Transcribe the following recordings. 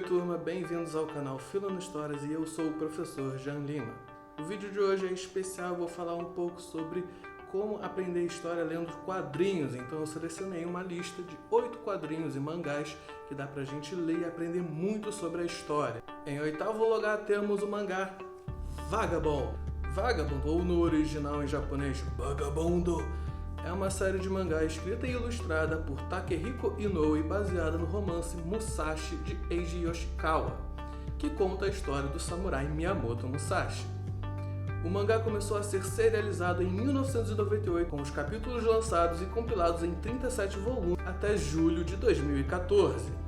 turma, bem-vindos ao canal Filando Histórias e eu sou o professor Jean Lima. O vídeo de hoje é especial, vou falar um pouco sobre como aprender história lendo quadrinhos. Então eu selecionei uma lista de 8 quadrinhos e mangás que dá pra gente ler e aprender muito sobre a história. Em oitavo lugar temos o mangá Vagabond. Vagabond, ou no original em japonês, Vagabundo, é uma série de mangá escrita e ilustrada por Takehiko Inoue, baseada no romance Musashi de Eiji Yoshikawa, que conta a história do samurai Miyamoto Musashi. O mangá começou a ser serializado em 1998, com os capítulos lançados e compilados em 37 volumes até julho de 2014.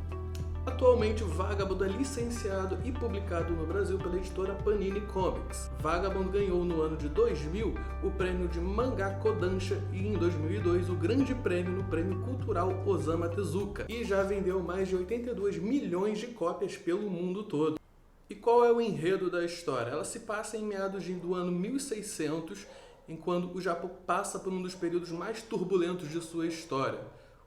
Atualmente, Vagabond é licenciado e publicado no Brasil pela editora Panini Comics. Vagabond ganhou no ano de 2000 o prêmio de Mangá Kodansha e em 2002 o grande prêmio no Prêmio Cultural Osamu Tezuka e já vendeu mais de 82 milhões de cópias pelo mundo todo. E qual é o enredo da história? Ela se passa em meados do ano 1600, enquanto o Japão passa por um dos períodos mais turbulentos de sua história.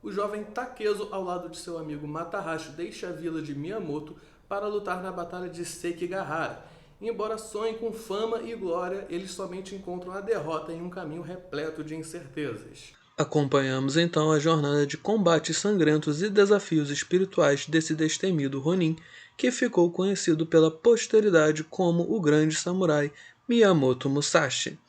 O jovem Takezo, ao lado de seu amigo Matahashi, deixa a vila de Miyamoto para lutar na Batalha de Sekigahara. Embora sonhem com fama e glória, eles somente encontram a derrota em um caminho repleto de incertezas. Acompanhamos então a jornada de combates sangrentos e desafios espirituais desse destemido Ronin, que ficou conhecido pela posteridade como o grande samurai Miyamoto Musashi.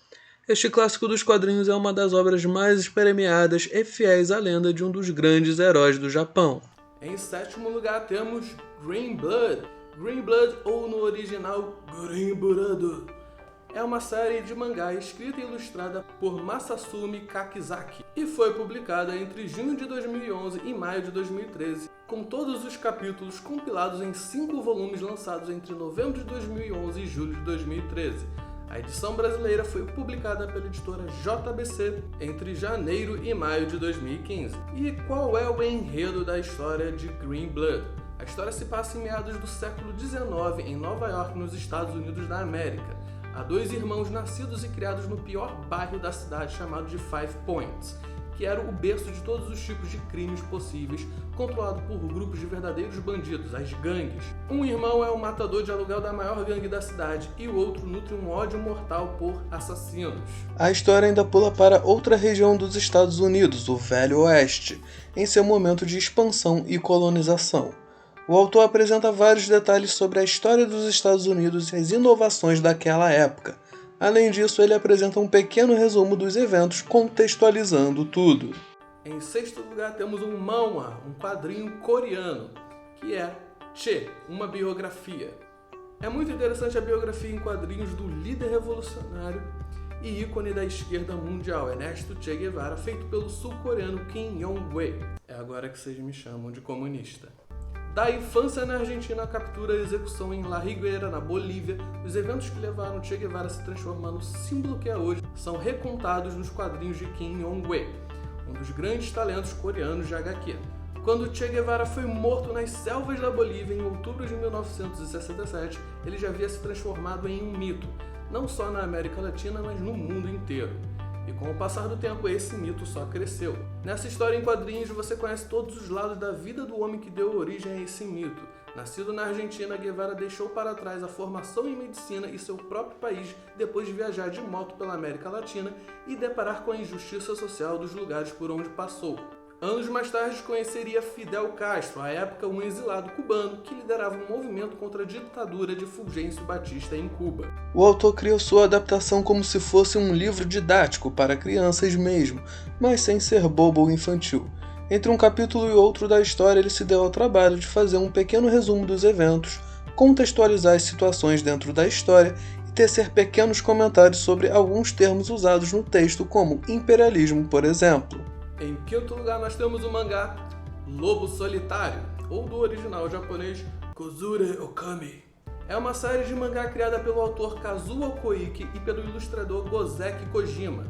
Este clássico dos quadrinhos é uma das obras mais espermeadas e fiéis à lenda de um dos grandes heróis do Japão. Em sétimo lugar temos Green Blood. Green Blood, ou no original Green Blood, é uma série de mangá escrita e ilustrada por Masasumi Kakizaki e foi publicada entre junho de 2011 e maio de 2013, com todos os capítulos compilados em 5 volumes lançados entre novembro de 2011 e julho de 2013. A edição brasileira foi publicada pela editora JBC entre janeiro e maio de 2015. E qual é o enredo da história de Green Blood? A história se passa em meados do século XIX, em Nova York, nos Estados Unidos da América. Há 2 irmãos nascidos e criados no pior bairro da cidade, chamado de Five Points, que era o berço de todos os tipos de crimes possíveis, controlado por grupos de verdadeiros bandidos, as gangues. Um irmão é o matador de aluguel da maior gangue da cidade e o outro nutre um ódio mortal por assassinos. A história ainda pula para outra região dos Estados Unidos, o Velho Oeste, em seu momento de expansão e colonização. O autor apresenta vários detalhes sobre a história dos Estados Unidos e as inovações daquela época. Além disso, ele apresenta um pequeno resumo dos eventos, contextualizando tudo. Em sexto lugar temos um manhwa, um quadrinho coreano, que é Che, uma biografia. É muito interessante a biografia em quadrinhos do líder revolucionário e ícone da esquerda mundial, Ernesto Che Guevara, feito pelo sul-coreano Kim Jong-il. É agora que vocês me chamam de comunista. Da infância na Argentina à captura e execução em La Higuera, na Bolívia, os eventos que levaram Che Guevara a se transformar no símbolo que é hoje são recontados nos quadrinhos de Kim Jong-il, um dos grandes talentos coreanos de HQ. Quando Che Guevara foi morto nas selvas da Bolívia em outubro de 1967, ele já havia se transformado em um mito, não só na América Latina, mas no mundo inteiro. E com o passar do tempo, esse mito só cresceu. Nessa história em quadrinhos, você conhece todos os lados da vida do homem que deu origem a esse mito. Nascido na Argentina, Guevara deixou para trás a formação em medicina e seu próprio país depois de viajar de moto pela América Latina e deparar com a injustiça social dos lugares por onde passou. Anos mais tarde, conheceria Fidel Castro, à época um exilado cubano que liderava um movimento contra a ditadura de Fulgêncio Batista em Cuba. O autor criou sua adaptação como se fosse um livro didático para crianças mesmo, mas sem ser bobo ou infantil. Entre um capítulo e outro da história, ele se deu ao trabalho de fazer um pequeno resumo dos eventos, contextualizar as situações dentro da história e tecer pequenos comentários sobre alguns termos usados no texto, como imperialismo, por exemplo. Em quinto lugar nós temos o mangá Lobo Solitário, ou do original japonês Kozure Okami. É uma série de mangá criada pelo autor Kazuo Koike e pelo ilustrador Gozeki Kojima.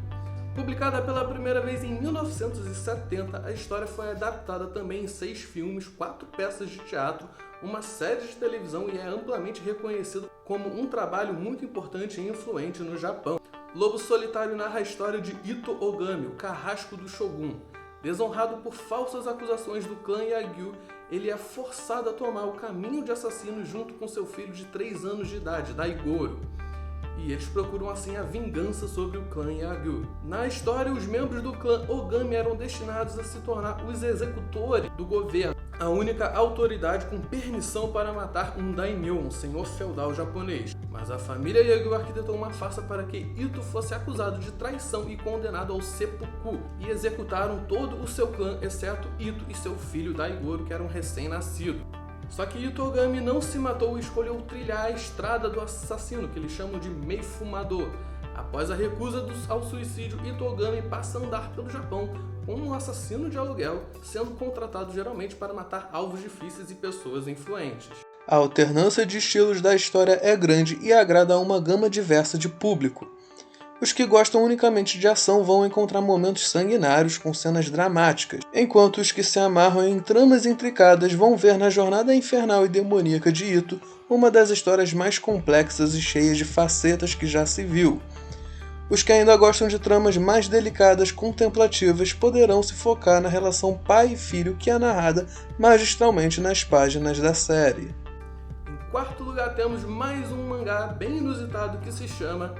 Publicada pela primeira vez em 1970, a história foi adaptada também em 6 filmes, 4 peças de teatro, uma série de televisão e é amplamente reconhecido como um trabalho muito importante e influente no Japão. Lobo Solitário narra a história de Ito Ogami, o carrasco do Shogun. Desonrado por falsas acusações do clã Yagyu, ele é forçado a tomar o caminho de assassino junto com seu filho de 3 anos de idade, Daigoro. E eles procuram assim a vingança sobre o clã Yagyu. Na história, os membros do clã Ogami eram destinados a se tornar os executores do governo, a única autoridade com permissão para matar um daimyo, um senhor feudal japonês. Mas a família Yagyu arquitetou uma farsa para que Ito fosse acusado de traição e condenado ao seppuku, e executaram todo o seu clã, exceto Ito e seu filho Daigoro, que era um recém-nascido. Só que Ito Ogami não se matou e escolheu trilhar a estrada do assassino, que eles chamam de Mei Fumador. Após a recusa ao suicídio, Ito Ogami passa a andar pelo Japão como um assassino de aluguel, sendo contratado geralmente para matar alvos difíceis e pessoas influentes. A alternância de estilos da história é grande e agrada a uma gama diversa de público. Os que gostam unicamente de ação vão encontrar momentos sanguinários com cenas dramáticas, enquanto os que se amarram em tramas intricadas vão ver na jornada infernal e demoníaca de Ito uma das histórias mais complexas e cheias de facetas que já se viu. Os que ainda gostam de tramas mais delicadas, contemplativas, poderão se focar na relação pai e filho que é narrada magistralmente nas páginas da série. Em quarto lugar temos mais um mangá bem inusitado que se chama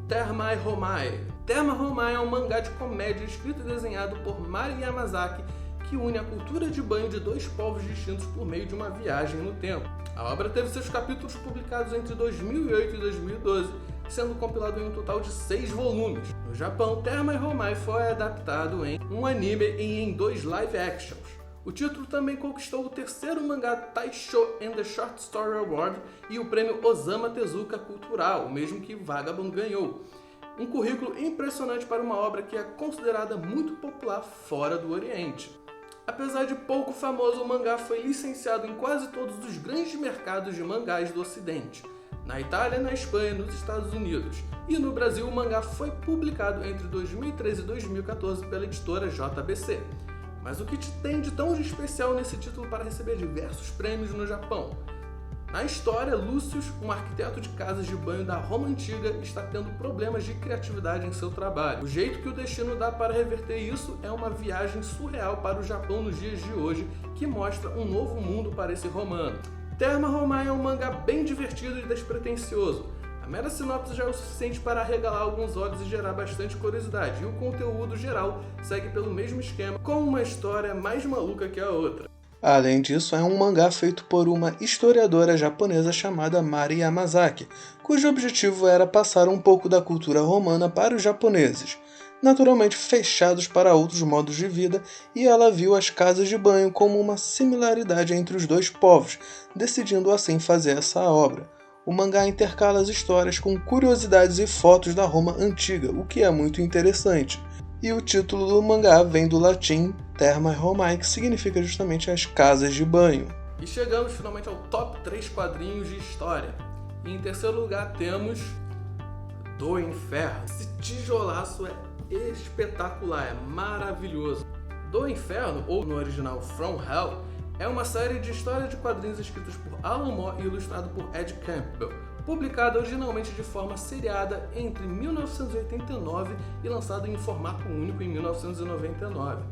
Thermae Homai. Thermae Homai é um mangá de comédia escrito e desenhado por Mari Yamazaki que une a cultura de banho de 2 povos distintos por meio de uma viagem no tempo. A obra teve seus capítulos publicados entre 2008 e 2012, sendo compilado em um total de 6 volumes. No Japão, Thermae Homai foi adaptado em um anime e em 2 live actions. O título também conquistou o 3º mangá Taisho and the Short Story Award e o prêmio Osama Tezuka Cultural, o mesmo que Vagabond ganhou. Um currículo impressionante para uma obra que é considerada muito popular fora do Oriente. Apesar de pouco famoso, o mangá foi licenciado em quase todos os grandes mercados de mangás do Ocidente. Na Itália, na Espanha, nos Estados Unidos. E no Brasil, o mangá foi publicado entre 2013 e 2014 pela editora JBC. Mas o que tem de tão especial nesse título para receber diversos prêmios no Japão? Na história, Lúcius, um arquiteto de casas de banho da Roma Antiga, está tendo problemas de criatividade em seu trabalho. O jeito que o destino dá para reverter isso é uma viagem surreal para o Japão nos dias de hoje, que mostra um novo mundo para esse romano. Thermae Homai é um mangá bem divertido e despretensioso. A mera sinopse já é o suficiente para arregalar alguns olhos e gerar bastante curiosidade, e o conteúdo geral segue pelo mesmo esquema, com uma história mais maluca que a outra. Além disso, é um mangá feito por uma historiadora japonesa chamada Mari Yamazaki, cujo objetivo era passar um pouco da cultura romana para os japoneses, naturalmente fechados para outros modos de vida, e ela viu as casas de banho como uma similaridade entre os 2 povos, decidindo assim fazer essa obra. O mangá intercala as histórias com curiosidades e fotos da Roma Antiga, o que é muito interessante. E o título do mangá vem do latim Thermae Homai, que significa justamente as casas de banho. E chegamos finalmente ao top 3 quadrinhos de história. E em terceiro lugar temos Do Inferno. Esse tijolaço é espetacular, é maravilhoso. Do Inferno, ou no original From Hell, é uma série de histórias de quadrinhos escritas por Alan Moore e ilustrado por Ed Campbell, publicada originalmente de forma seriada entre 1989 e lançada em formato único em 1999.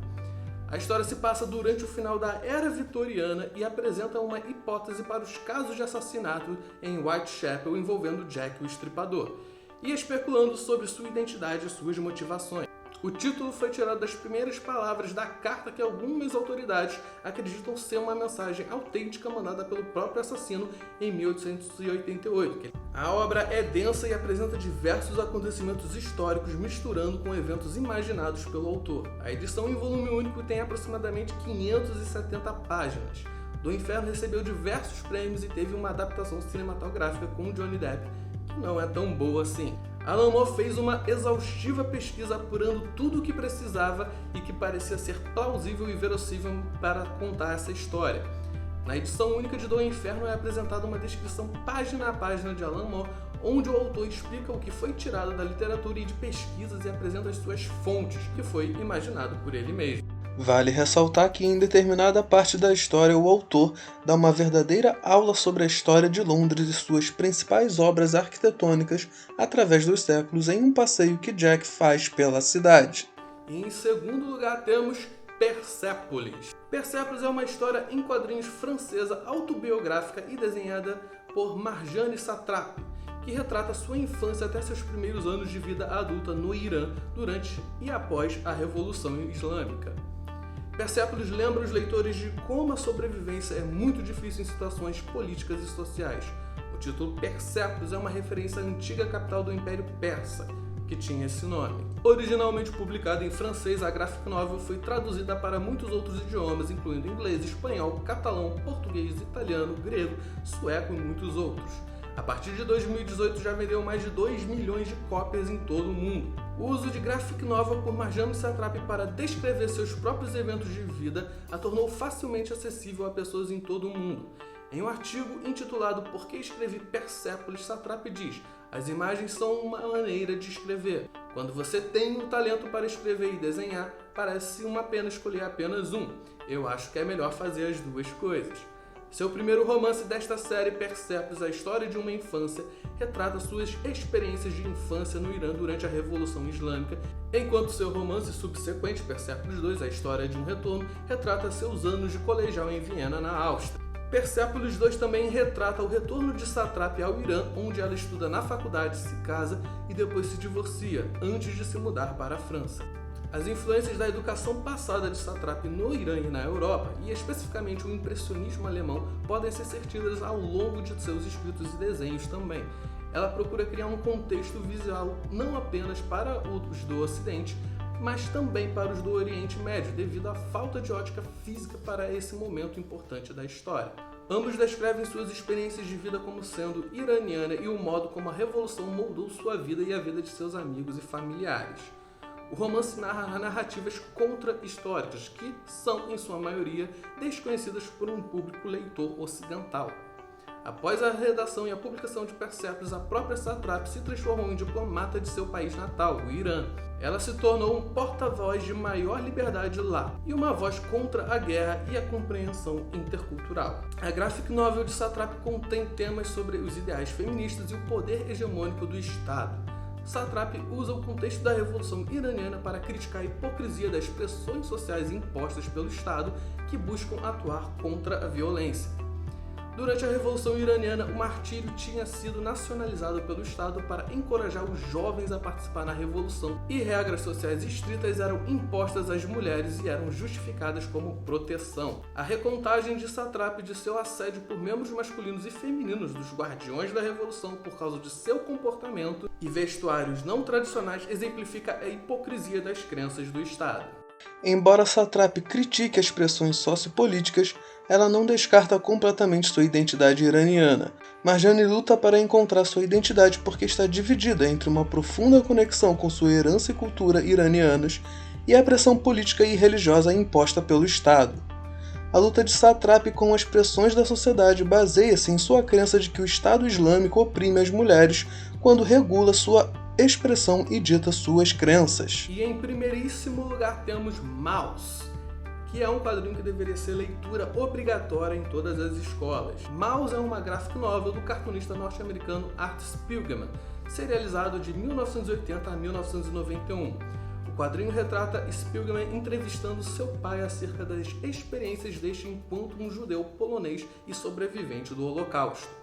A história se passa durante o final da Era Vitoriana e apresenta uma hipótese para os casos de assassinato em Whitechapel envolvendo Jack o Estripador, e especulando sobre sua identidade e suas motivações. O título foi tirado das primeiras palavras da carta que algumas autoridades acreditam ser uma mensagem autêntica mandada pelo próprio assassino em 1888. A obra é densa e apresenta diversos acontecimentos históricos misturando com eventos imaginados pelo autor. A edição em volume único tem aproximadamente 570 páginas. Do Inferno recebeu diversos prêmios e teve uma adaptação cinematográfica com Johnny Depp, que não é tão boa assim. Alan Moore fez uma exaustiva pesquisa apurando tudo o que precisava e que parecia ser plausível e verossímil para contar essa história. Na edição única de Do Inferno é apresentada uma descrição página a página de Alan Moore, onde o autor explica o que foi tirado da literatura e de pesquisas e apresenta as suas fontes, que foi imaginado por ele mesmo. Vale ressaltar que em determinada parte da história o autor dá uma verdadeira aula sobre a história de Londres e suas principais obras arquitetônicas através dos séculos em um passeio que Jack faz pela cidade. E em segundo lugar temos Persépolis. Persépolis é uma história em quadrinhos francesa autobiográfica e desenhada por Marjane Satrapi, que retrata sua infância até seus primeiros anos de vida adulta no Irã durante e após a Revolução Islâmica. Persépolis lembra os leitores de como a sobrevivência é muito difícil em situações políticas e sociais. O título Persépolis é uma referência à antiga capital do Império Persa, que tinha esse nome. Originalmente publicada em francês, a graphic novel foi traduzida para muitos outros idiomas, incluindo inglês, espanhol, catalão, português, italiano, grego, sueco e muitos outros. A partir de 2018 já vendeu mais de 2 milhões de cópias em todo o mundo. O uso de graphic novel por Marjane Satrapi para descrever seus próprios eventos de vida a tornou facilmente acessível a pessoas em todo o mundo. Em um artigo intitulado Por que escrevi Persépolis, Satrapi diz: as imagens são uma maneira de escrever. Quando você tem um talento para escrever e desenhar, parece uma pena escolher apenas um. Eu acho que é melhor fazer as duas coisas. Seu primeiro romance desta série, Persépolis, a história de uma infância, retrata suas experiências de infância no Irã durante a Revolução Islâmica, enquanto seu romance subsequente, Persépolis 2, a história de um retorno, retrata seus anos de colegial em Viena, na Áustria. Persépolis 2 também retrata o retorno de Satrapi ao Irã, onde ela estuda na faculdade, se casa e depois se divorcia, antes de se mudar para a França. As influências da educação passada de Satrapi no Irã e na Europa, e especificamente o impressionismo alemão, podem ser sentidas ao longo de seus escritos e desenhos também. Ela procura criar um contexto visual não apenas para os do Ocidente, mas também para os do Oriente Médio, devido à falta de ótica física para esse momento importante da história. Ambos descrevem suas experiências de vida como sendo iraniana e o modo como a revolução moldou sua vida e a vida de seus amigos e familiares. O romance narra narrativas contra-históricas que são, em sua maioria, desconhecidas por um público leitor ocidental. Após a redação e a publicação de Persépolis, a própria Satrapi se transformou em diplomata de seu país natal, o Irã. Ela se tornou um porta-voz de maior liberdade lá e uma voz contra a guerra e a compreensão intercultural. A graphic novel de Satrapi contém temas sobre os ideais feministas e o poder hegemônico do Estado. Satrapi usa o contexto da Revolução Iraniana para criticar a hipocrisia das pressões sociais impostas pelo Estado que buscam atuar contra a violência. Durante a Revolução Iraniana, o martírio tinha sido nacionalizado pelo Estado para encorajar os jovens a participar na Revolução, e regras sociais estritas eram impostas às mulheres e eram justificadas como proteção. A recontagem de Satrapi de seu assédio por membros masculinos e femininos dos guardiões da Revolução por causa de seu comportamento e vestuários não tradicionais exemplifica a hipocrisia das crenças do Estado. Embora Satrapi critique as pressões sociopolíticas, ela não descarta completamente sua identidade iraniana. Marjane luta para encontrar sua identidade porque está dividida entre uma profunda conexão com sua herança e cultura iranianas e a pressão política e religiosa imposta pelo Estado. A luta de Satrapi com as pressões da sociedade baseia-se em sua crença de que o Estado Islâmico oprime as mulheres quando regula sua expressão e dita suas crenças. E em primeiríssimo lugar temos Maus, que é um quadrinho que deveria ser leitura obrigatória em todas as escolas. Maus é uma graphic novel do cartunista norte-americano Art Spiegelman, serializado de 1980 a 1991. O quadrinho retrata Spiegelman entrevistando seu pai acerca das experiências deste enquanto um judeu polonês e sobrevivente do Holocausto.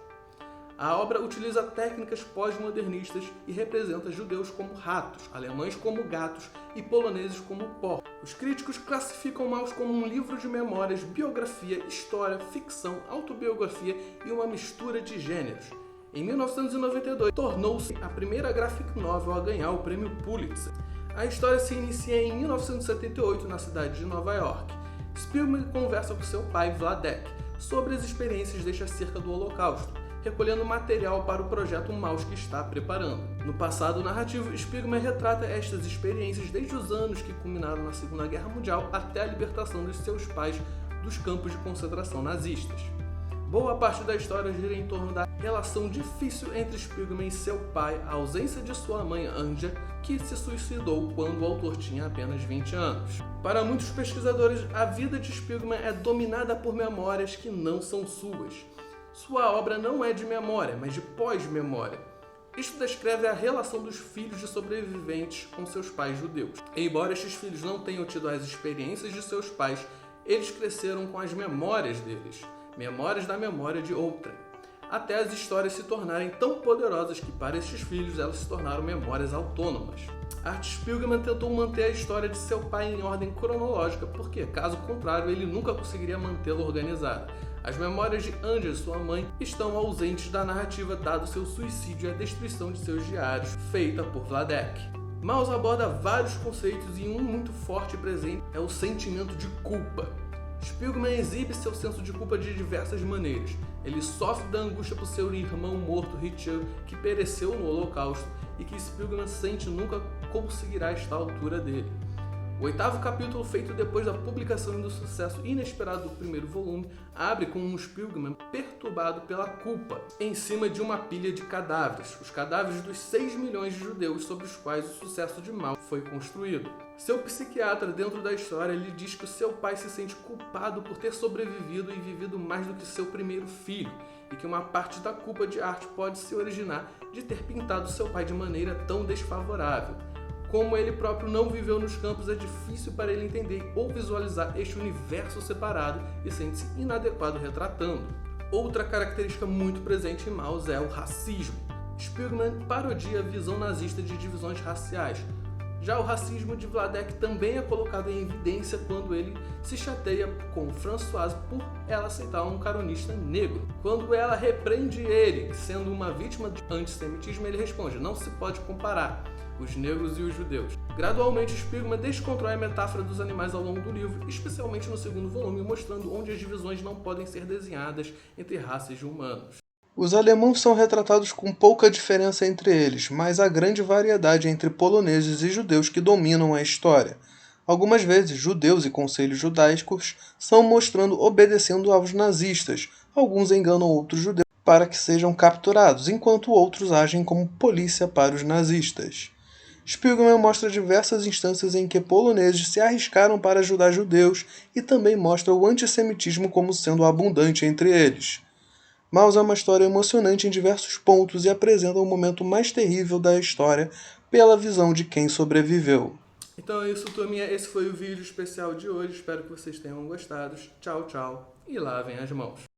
A obra utiliza técnicas pós-modernistas e representa judeus como ratos, alemães como gatos e poloneses como porcos. Os críticos classificam Maus como um livro de memórias, biografia, história, ficção, autobiografia e uma mistura de gêneros. Em 1992, tornou-se a primeira graphic novel a ganhar o prêmio Pulitzer. A história se inicia em 1978 na cidade de Nova York. Spielberg conversa com seu pai, Vladek, sobre as experiências deste acerca do Holocausto, recolhendo material para o projeto Maus que está preparando. No passado narrativo, Spiegelman retrata estas experiências desde os anos que culminaram na Segunda Guerra Mundial até a libertação dos seus pais dos campos de concentração nazistas. Boa parte da história gira em torno da relação difícil entre Spiegelman e seu pai, a ausência de sua mãe Anja, que se suicidou quando o autor tinha apenas 20 anos. Para muitos pesquisadores, a vida de Spiegelman é dominada por memórias que não são suas. Sua obra não é de memória, mas de pós-memória. Isto descreve a relação dos filhos de sobreviventes com seus pais judeus. Embora estes filhos não tenham tido as experiências de seus pais, eles cresceram com as memórias deles, memórias da memória de outrem, até as histórias se tornarem tão poderosas que para estes filhos elas se tornaram memórias autônomas. Art Spiegelman tentou manter a história de seu pai em ordem cronológica, porque, caso contrário, ele nunca conseguiria mantê-la organizada. As memórias de Angel, sua mãe, estão ausentes da narrativa dado seu suicídio e a destruição de seus diários, feita por Vladek. Maus aborda vários conceitos e um muito forte e presente é o sentimento de culpa. Spiegelman exibe seu senso de culpa de diversas maneiras. Ele sofre da angústia por seu irmão morto, Richard, que pereceu no Holocausto e que Spiegelman sente nunca conseguirá estar à altura dele. O 8º capítulo, feito depois da publicação e do sucesso inesperado do primeiro volume, abre com um Spiegelman perturbado pela culpa, em cima de uma pilha de cadáveres, os cadáveres dos 6 milhões de judeus sobre os quais o sucesso de Mal foi construído. Seu psiquiatra, dentro da história, lhe diz que o seu pai se sente culpado por ter sobrevivido e vivido mais do que seu primeiro filho, e que uma parte da culpa de Art pode se originar de ter pintado seu pai de maneira tão desfavorável. Como ele próprio não viveu nos campos, é difícil para ele entender ou visualizar este universo separado e sente-se inadequado retratando. Outra característica muito presente em Maus é o racismo. Spiegelman parodia a visão nazista de divisões raciais. Já o racismo de Vladek também é colocado em evidência quando ele se chateia com Françoise por ela aceitar um caronista negro. Quando ela repreende ele, sendo uma vítima de antissemitismo, ele responde: não se pode comparar os negros e os judeus. Gradualmente, Spiegelman desconstrói a metáfora dos animais ao longo do livro, especialmente no segundo volume, mostrando onde as divisões não podem ser desenhadas entre raças de humanos. Os alemãos são retratados com pouca diferença entre eles, mas há grande variedade entre poloneses e judeus que dominam a história. Algumas vezes, judeus e conselhos judaicos são mostrando obedecendo aos nazistas. Alguns enganam outros judeus para que sejam capturados, enquanto outros agem como polícia para os nazistas. Spiegelman mostra diversas instâncias em que poloneses se arriscaram para ajudar judeus e também mostra o antissemitismo como sendo abundante entre eles. Maus é uma história emocionante em diversos pontos e apresenta o momento mais terrível da história pela visão de quem sobreviveu. Então é isso, turminha. Esse foi o vídeo especial de hoje. Espero que vocês tenham gostado. Tchau, tchau. E lavem as mãos.